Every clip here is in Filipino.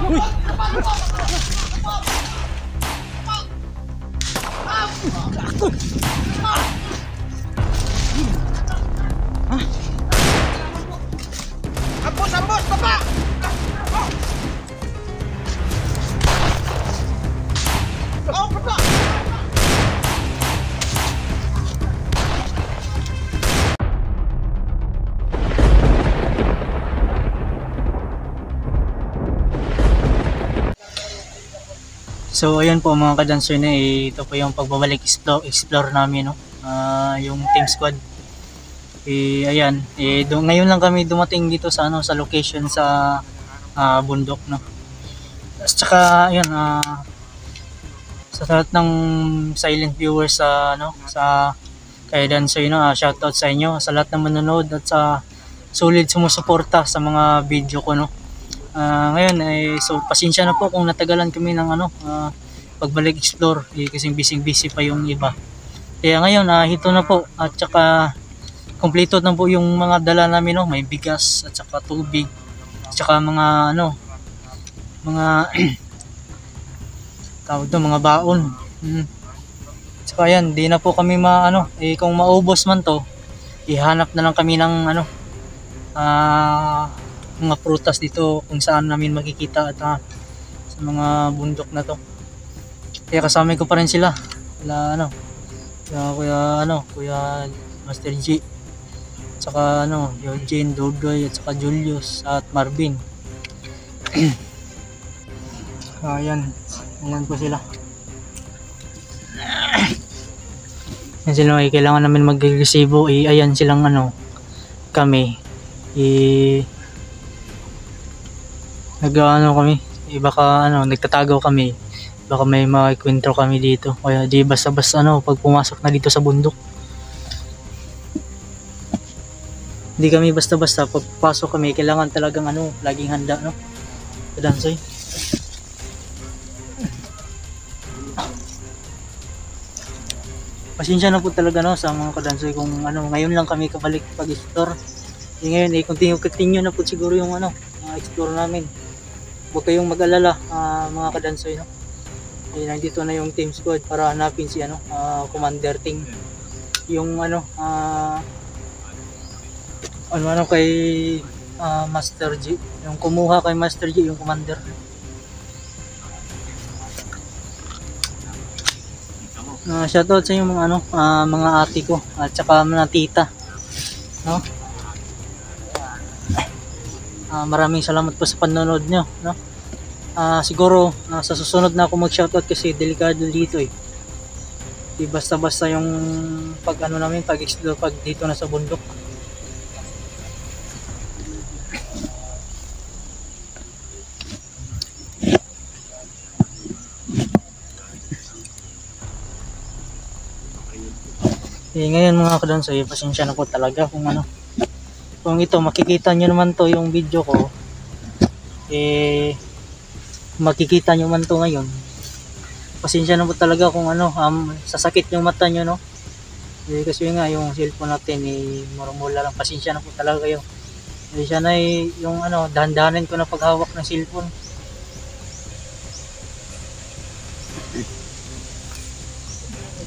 Uy! Ako! Ambos, baba! Oh, baba! So ayun po mga kadansoy na ito po yung pagbabalik explore namin, no. Yung team squad. Ayan, ngayon lang kami dumating dito sa sa location sa bundok, no. At saka ayun, sa lahat ng silent viewers sa sa kay Dansoy, no, shoutout sa inyo sa lahat ng manonood at sa solid sumusuporta sa mga video ko, no. Ngayon so pasensya na po kung natagalan kami ng pagbalik explore, kasi busy pa yung iba. Kaya ngayon hito na po, at saka kompleto na po yung mga dala namin, no. May bigas at saka tubig at saka mga mga tawag doon, mga baon. Saka yan, di na po kami kung maubos man to, ihanap na lang kami ng mga prutas dito kung saan namin makikita at sa mga bundok na to. Kaya kasama ko pa rin sila. Kuya Master G, at saka Eugene, Dodoy, at saka Julius at Marvin. Ayan po sila. Yan sila, kailangan namin mag-resibo. Ayan silang kami. Kami, baka nagtatago kami, baka may makikwentro kami dito, kaya di basta-basta pag pumasok na dito sa bundok. Hindi kami basta-basta pag pasok kami, kailangan talagang laging handa, no, Dansoy. Pasensya na po talaga sa mga kadansoy kung ngayon lang kami kabalik pag-explore. Ngayon continue na po siguro yung explore namin. Huwag kayong mag-alala, mga kadansoy, no. Nandito na yung team squad para hanapin si Commander Ting, yung kay Master G, yung kumuha kay Master G, yung commander. Shoutout sa inyo mga ate ko at saka mga tita, no. Maraming salamat po sa panonood nyo, no. Siguro sa susunod na ako mag-shoutout kasi delikado dito Di basta-basta yung namin pag-explore pag dito na sa bundok. Ngayon mga kadansoy, pasensya na po talaga kung ito makikita nyo naman to yung video ko, makikita nyo man to ngayon. Pasensya na po talaga kung sasakit yung mata nyo, no. Kasi nga yung cellphone natin marumula lang. Pasensya na po talaga kayo. Pasensya na yung dahan-dahanin ko na paghawak ng cellphone.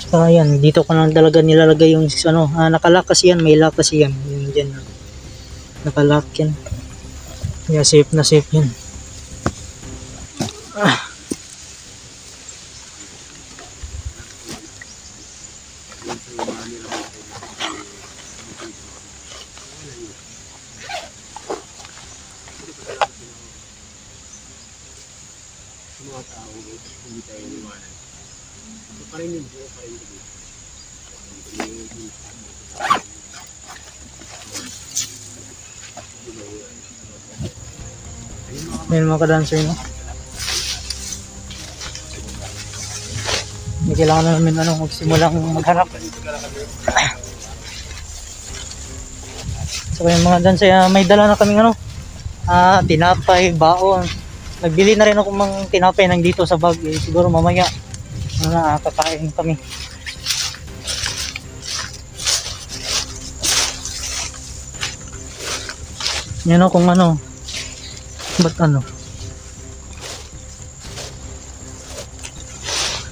Tsaka yan, dito ko lang talaga nilalagay yung nakalakas yan, may lakas yan, yung dyan, nakalock yan. Yeah, safe na safe yan. Mga tao, hindi tayo liwanag. Parinig po, parinig. Ngayon mga kadansoy, no? Hindi kailangan na namin magsimulang maghanap. So yung mga dansoy, may dala na kaming tinapay, baon. Nagbili na rin ako ng tinapay nandito sa bag. Siguro mamaya kakain kami. Yan kung ba't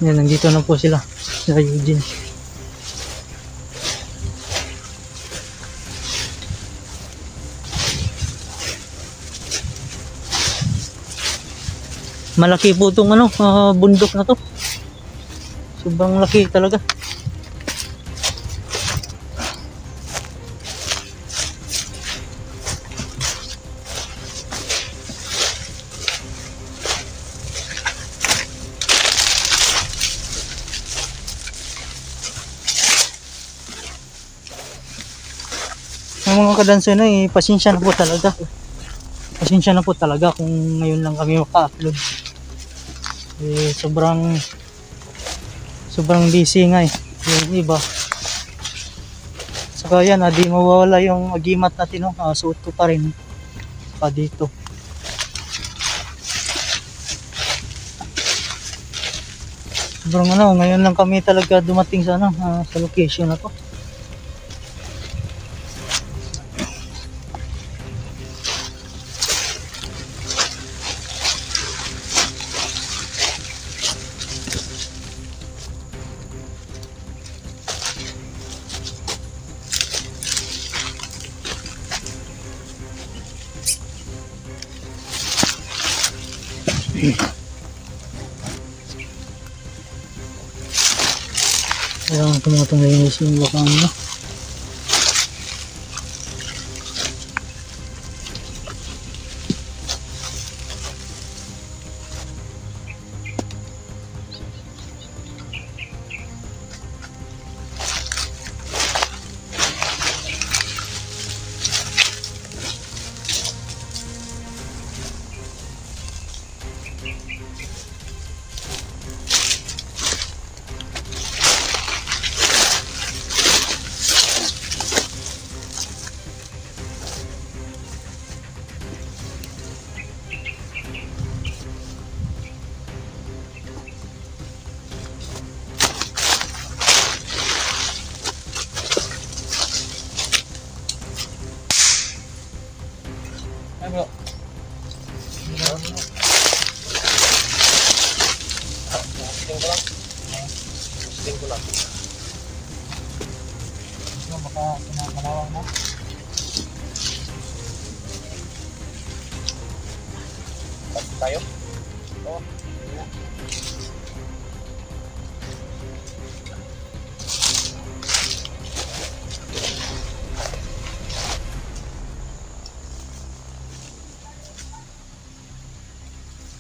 Yan, nandito na po sila sa Eugene. Malaki po itong bundok na to. Sobrang laki talaga. Ang mga kadanso na pasensya na po talaga. Pasensya na po talaga kung ngayon lang kami maka-upload. Sobrang busy nga yung iba. Saka yan, di mawawala yung agimat natin, suot ko pa rin pa dito. Sobrang ngayon lang kami talaga dumating sa sa location na to. Kailangan tumatong linis yung bakang bro. Testing ko lang. Baka malawang na. Tayo? Oo.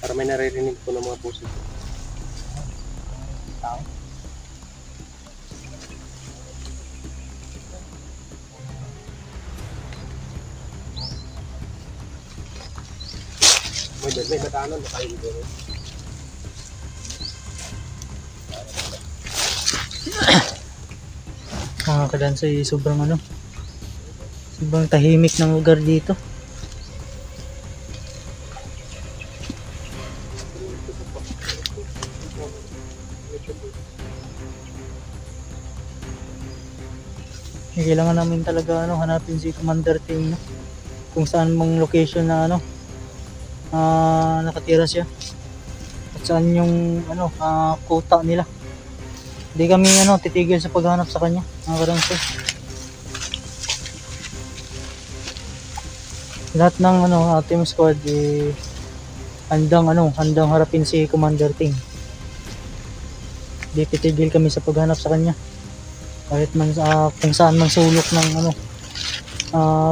Para may naririnig ko ng mga puso. Tao? May batanon na kayo dito. Mga kadansay, sobrang sobrang tahimik ng lugar dito. Kailangan namin talaga hanapin si Commander Ting, kung saan mang location na nakatira siya at saan yung quota nila. Hindi kami titigil sa paghanap sa kanya, mga kadanso. Lahat ng team squad handang harapin si Commander Ting. Hindi titigil kami sa paghanap sa kanya kahit man kung saan man sulok ng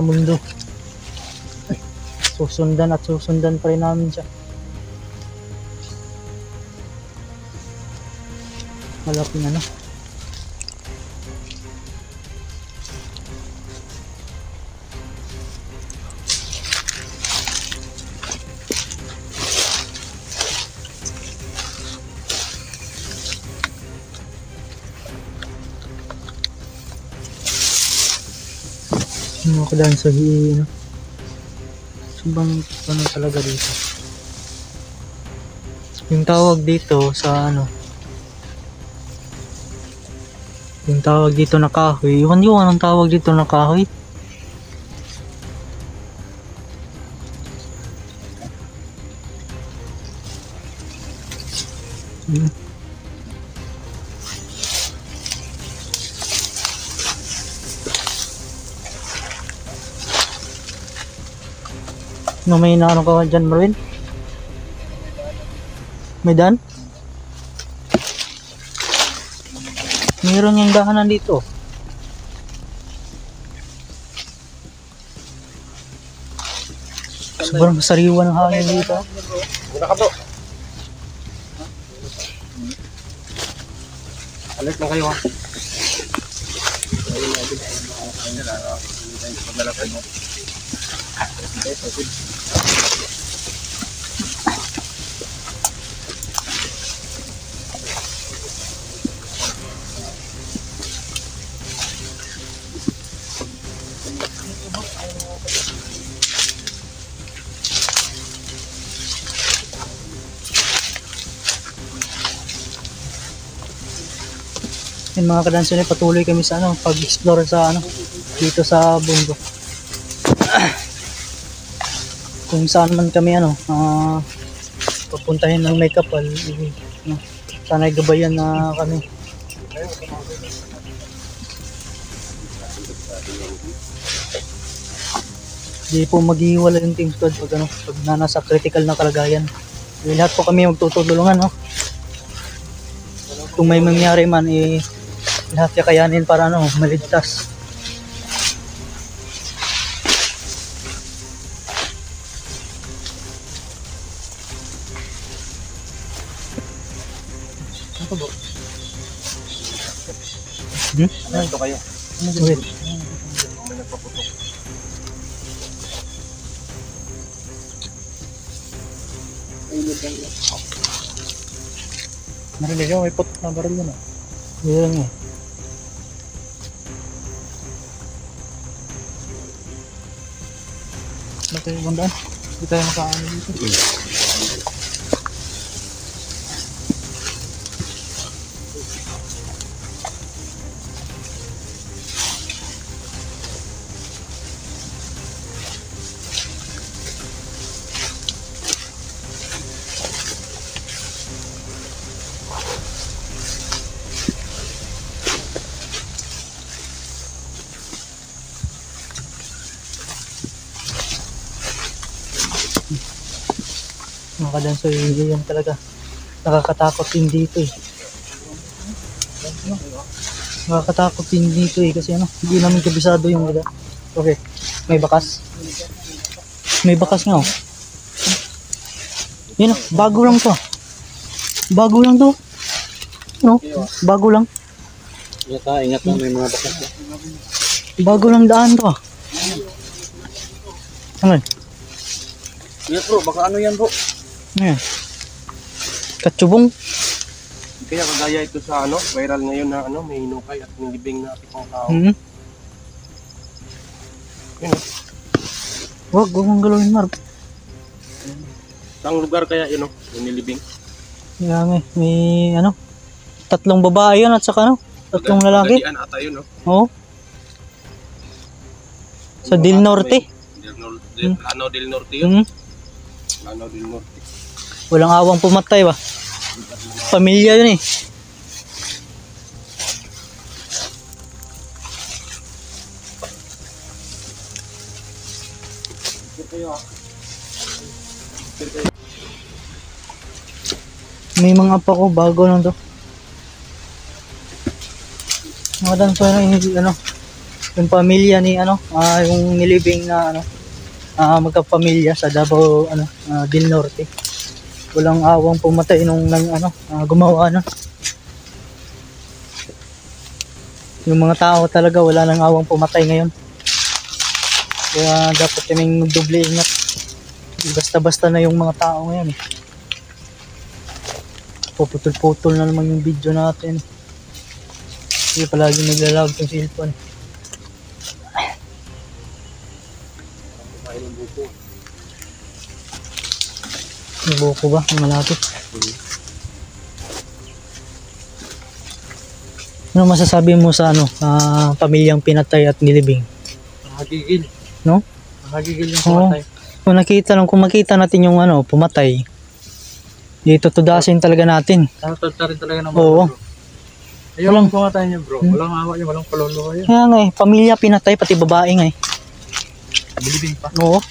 mundo. Susundan pa rin namin siya. Malaking mga kadanso, sobrang talaga dito. Yung tawag dito sa yung tawag dito na kahoy, iwan yung anong tawag dito na kahoy. No, may inaano ka dyan, Marvin? May daan? Mayroon yung dahanan dito. Sobrang sariwa ng hangin dito. Muna ka bro. Alert lang kayo ha. Yung mga kadanso na patuloy kami sa ano, pag-explore sa ano, dito sa bundok. Kung saan man kami ano, papuntahin ng may kapal, no, sana'y gabayan na kami. Hindi po maghiwala yung team squad pag ano, pag nasa critical na kalagayan. Lahat po kami magtutulungan, no. Kung may mangyari man, lahat kakayanin para ano, maligtas. Ano ba? Ito kayo. Wait. May nagpaputok. Narinig ako, may putok na baril yun ah. Yan nga. Bakit yung bandaan? Hindi tayo makaano dito. Mga kadanso, yan talaga. Nakakatakot din dito eh. Nakakatakot din dito eh. Kasi ano, hindi namin kabisado yung gada. Okay, may bakas. May bakas nga oh. Yan oh, bago lang to. Bago lang to. No? Bago lang. Ingat lang, may mga bakas. Bago lang daan to ah. Ano? Ingat bro, baka ano yan bro? Ayan. Katsubong. Kaya kagaya ito sa ano, viral ngayon na ano, may hinukay at nilibing na tipong tao. Hmm. Yun, Wag mong galawin, Mark. Saang lugar kaya yun, yung nilibing? Yan may ano, 3 babae yun at saka ano, 3 lalaki. Pagadian ata yun, no? Oo. Sa Del Norte. Ano Del Norte yun? Hmm. Ano Del Norte. Walang awang pumatay ba? Pamilya yun eh. May mga pa ko bago lang to. Mga danso na ano, yung pamilya ni ano, yung nilibing na ano, magkapamilya sa Davao ano, Del Norte. Walang awang pumatay nung ano, gumawa na. Yung mga tao talaga wala nang awang pumatay ngayon. Kaya dapat kaming magdoble ingat. Basta-basta na yung mga tao ngayon eh. Puputol-putol na naman yung video natin. Hindi palagi naglalag yung cellphone. May buko ba? May malapit. Ano masasabi mo sa ano, pamilyang pinatay at nilibing? Nakagigil. No? Nakagigil yung Oo. pumatay. Kung makita natin yung ano, pumatay, itutudasin talaga natin. Tatagta rin talaga ng Oo. bro. Ayun ang pumatay niyo bro. Walang awa niyo, walang palolo kayo. Kaya nga eh, pamilya pinatay, pati babae nga eh. Bilibing pa. Oo.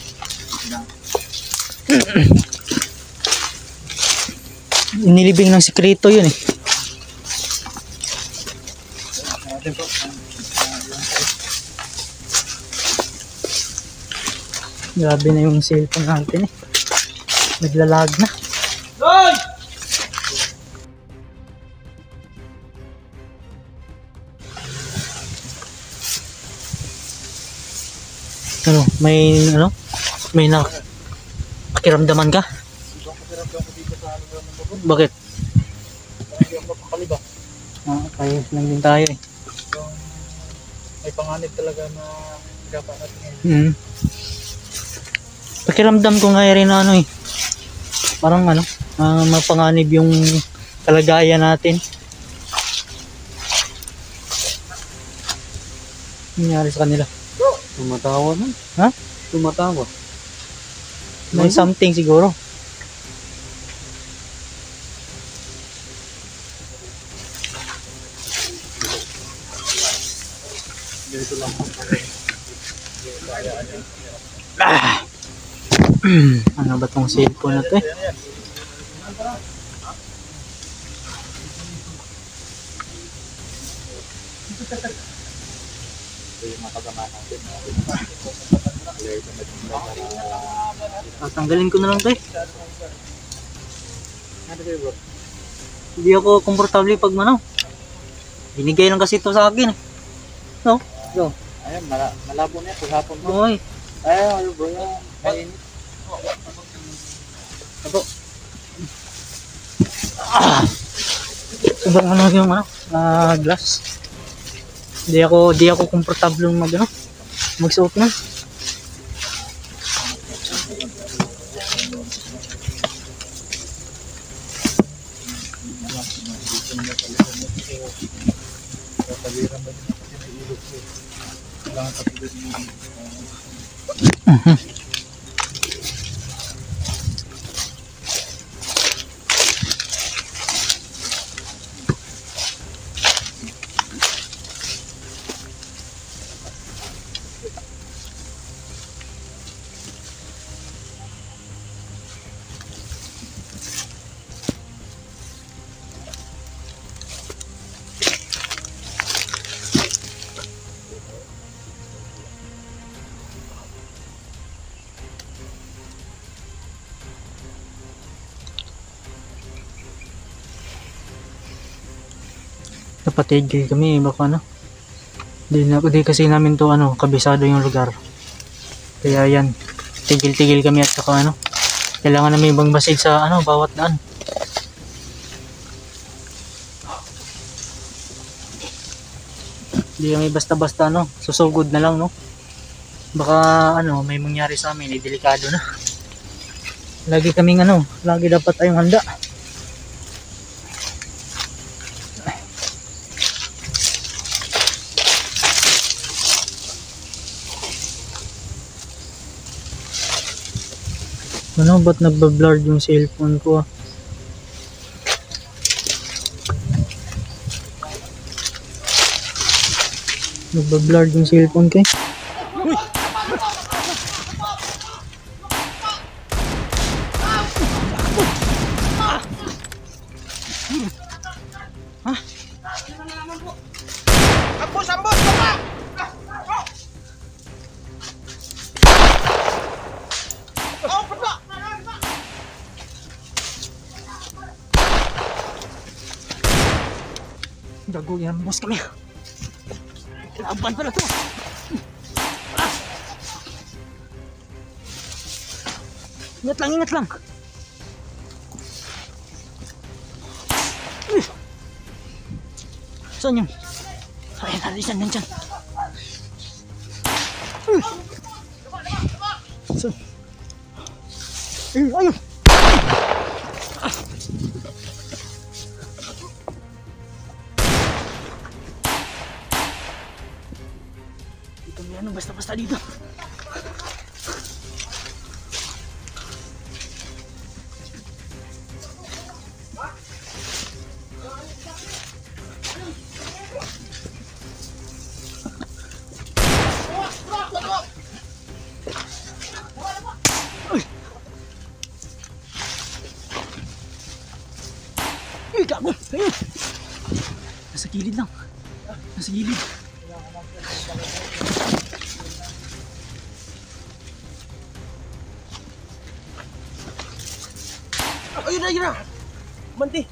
Inilibing ng sikreto yun eh. Grabe na yung cellphone natin eh. Naglalag na. May pakiramdaman ka? Bakit? Kaya lang din tayo eh. May panganib talaga na gapa natin. Pakiramdam ko nga rin na parang mapanganib yung kalagayan natin. Ano nangyari sa kanila? Tumatawa na. Ha? Tumatawa. May something siguro. Dito lang. Ano ba tong cellphone na to eh? Tatanggalin ko na lang to eh. Hindi ako komportable pag binigay lang kasi ito sa akin eh. No? Ayun, malabo na yan. Paghapon mo. Oy. Ayun, bro. Mainit. Ako. Sobrang yung glass. Di ako komportable magsuot na. Napatigil kami baka di kasi namin to kabisado yung lugar, kaya yan tigil kami at saka kailangan namin ibang basid sa bawat daan. Di kami basta-basta susugod na lang baka may mangyari sa amin, delikado na. Lagi kaming lagi dapat tayong handa. Ba't nagbablurred yung cellphone ko Nagbablurred yung cellphone ko Uy! Ha? Ambos! Baba! Gago yan, boss kami. Kinaban pala to. Ingat lang. Saan yun? Ay, nalisan yan dyan. Saan? Ayun! Basta-basta dito. Ay, gago! Ayun! Nasa gilid lang. Nasa gilid. Ayun na, ayun na! Manti!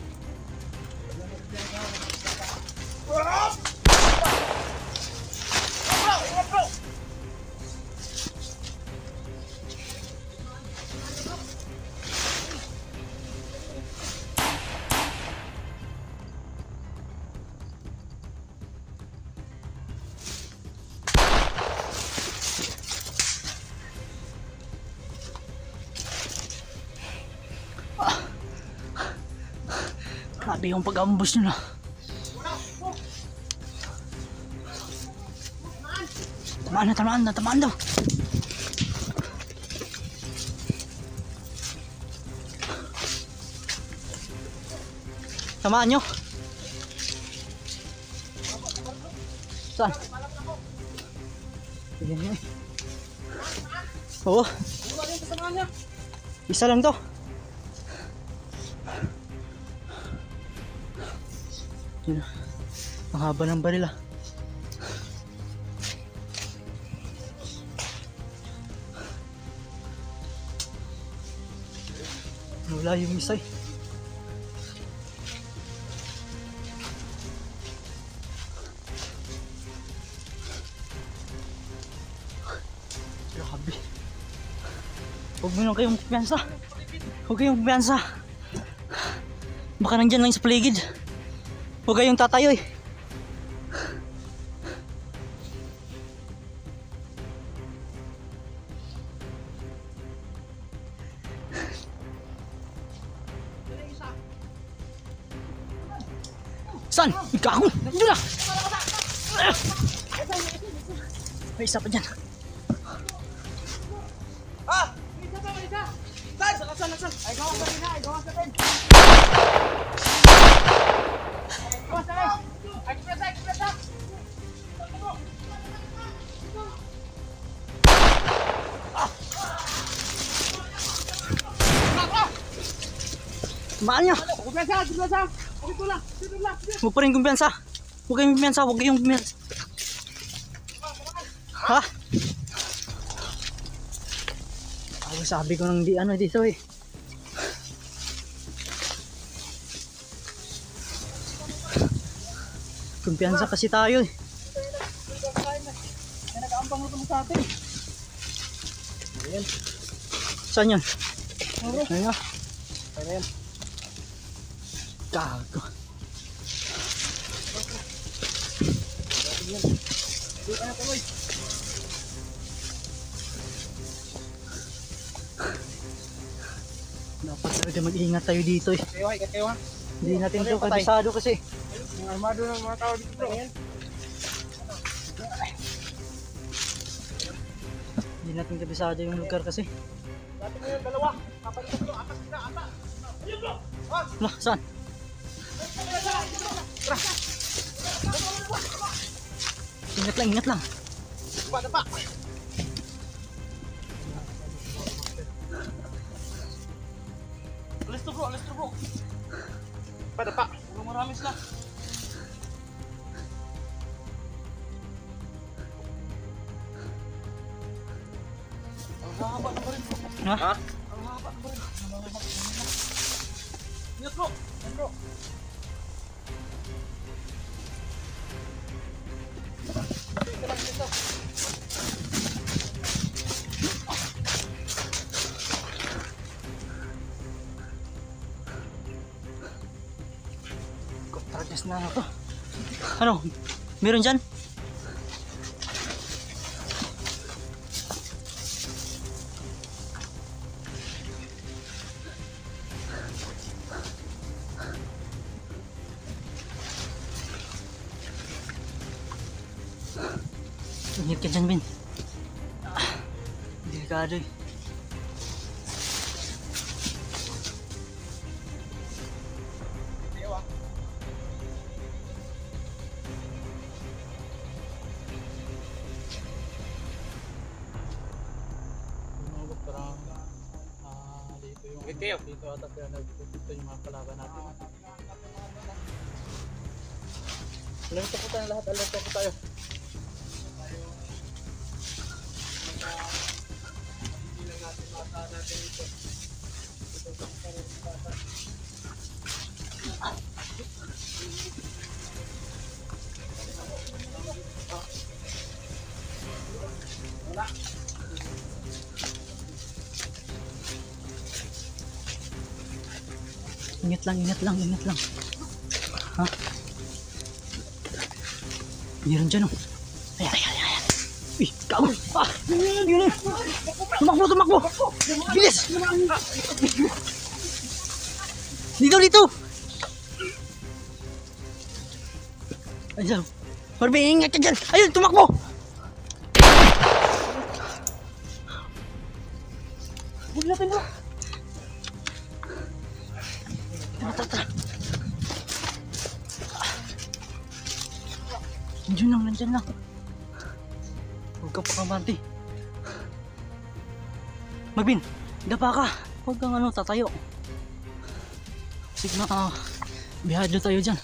Grabe yung pag-ambush nyo na. Tamaan daw. Tamaan nyo. Saan? Yan nyo eh. Oo. Isa lang to. Yun. Ang haba ng baril ah. Wala yung isa eh. Grabe. Huwag mo lang kayong kumpiyansa. Huwag kayong kumpiyansa. Baka nandyan lang sa paligid. Huwag kayong tatayo eh. Saan? Ikaw! Nandiyo na! May isa pa dyan. Saan? Ay, gawa sa rin na! Ay, gawa sa rin! Maan nyo! Huwag pa rin kumpiyansa! Huwag kayong kumpiyansa! Huwag kayong kumpiyansa! Ha? Ay, sabi ko nang di ano dito eh. Kumpiyansa kasi tayo eh. Nag-aambang mo sa atin. Ayan. Saan yan? Ayan. Ayan. Gago. Dapat talaga mag-iingat tayo dito eh. Kayo ha? Hindi natin ito kabisado kasi. Yung armado ng mga tao dito bro. Hindi natin kabisado yung lugar kasi. Dati mo yung dalawa. Apat bro. Apat sila. Apat. Ayun bro. Lah, saan? Ingat lang. Dapa. Alis to bro. Dapa. Marami sila. Ang haba na ba rin bro? Ha? Ang haba na ba rin? Ingat bro. Ingat bro. Targas na ako. Ano? Meron dyan? Ingat ka dyan, Ben. Delikado eh. Dito ata kaya nagpunta yung mga kalaban natin. Alerto po tayo lahat, alerto po tayo. Ingat lang, ingat lang, ingat lang. Ha? Meron dyan oh. Ayan, ayan, ayan. Uy, gago! Ah! Yun, yun. Tumakbo, tumakbo! Bilis! Dito, dito! Ayun. Barbie, ingat ka dyan! Ayun, tumakbo! Huwag natin mo! Tara, tara. Nandiyan lang, nandiyan lang. Huwag ka pa kamanti. Magbin, dapa ka. Huwag kang tatayo. Sige na, bihado tayo dyan.